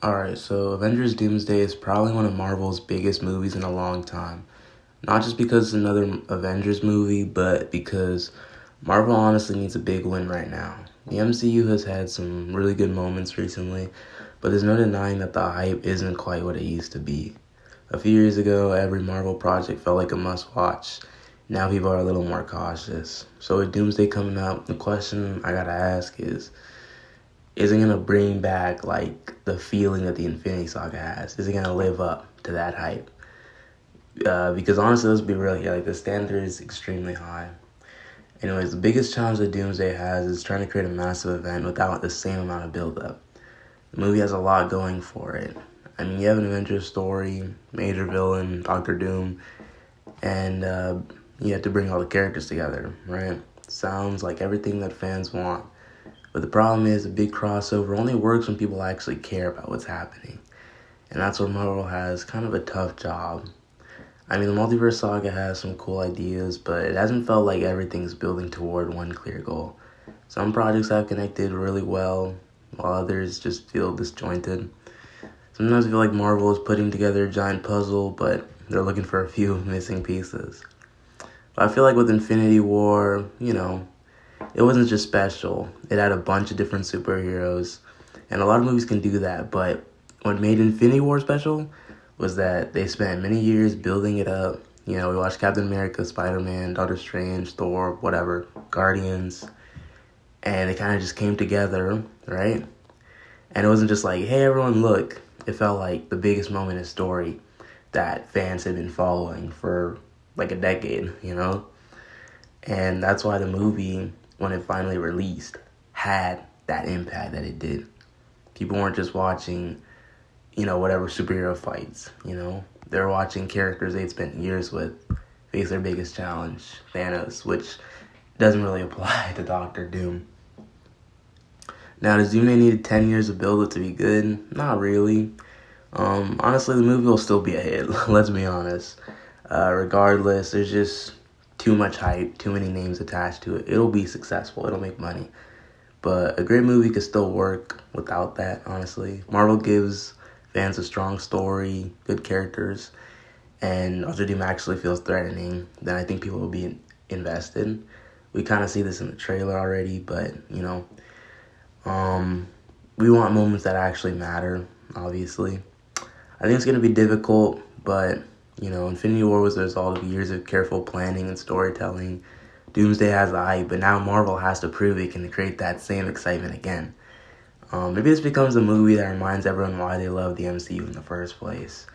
Alright, so Avengers Doomsday is probably one of Marvel's biggest movies in a long time. Not just because it's another Avengers movie, but because Marvel honestly needs a big win right now. The MCU has had some really good moments recently, but there's no denying that the hype isn't quite what it used to be. A few years ago, every Marvel project felt like a must-watch. Now people are a little more cautious. So with Doomsday coming up, the question I gotta ask is it gonna bring back like the feeling that the Infinity Saga has? Is it gonna live up to that hype? Because honestly, let's be real here. Like the standard is extremely high. Anyways, the biggest challenge that Doomsday has is trying to create a massive event without the same amount of build-up. The movie has a lot going for it. I mean, you have an Avengers story, major villain, Doctor Doom, and you have to bring all the characters together, right? Sounds like everything that fans want. But the problem is a big crossover only works when people actually care about what's happening. And that's where Marvel has kind of a tough job. I mean, the Multiverse Saga has some cool ideas, but it hasn't felt like everything's building toward one clear goal. Some projects have connected really well, while others just feel disjointed. Sometimes I feel like Marvel is putting together a giant puzzle, but they're looking for a few missing pieces. But I feel like with Infinity War, it wasn't just special. It had a bunch of different superheroes, and a lot of movies can do that, but what made Infinity War special was that they spent many years building it up. We watched Captain America, Spider-Man, Doctor Strange, Thor, whatever, Guardians, and it kind of just came together, right? And it wasn't just like, hey, everyone, look. It felt like the biggest moment in story that fans had been following for like a decade, And that's why the movie, when it finally released, had that impact that it did. People weren't just watching, whatever superhero fights, They were watching characters they'd spent years with face their biggest challenge, Thanos, which doesn't really apply to Doctor Doom. Now, does Doomsday need 10 years of build-up to be good? Not really. Honestly, the movie will still be a hit, let's be honest. Regardless, there's just too much hype, too many names attached to it. It'll be successful, it'll make money. But a great movie could still work without that, honestly. Marvel gives fans a strong story, good characters, and Doctor Doom actually feels threatening, then I think people will be invested. We kind of see this in the trailer already, but, we want moments that actually matter, obviously. I think it's going to be difficult, but, Infinity War was the result of years of careful planning and storytelling. Doomsday has the hype, but now Marvel has to prove it can create that same excitement again. Maybe this becomes a movie that reminds everyone why they love the MCU in the first place.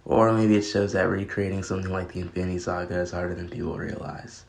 Or maybe it shows that recreating something like the Infinity Saga is harder than people realize.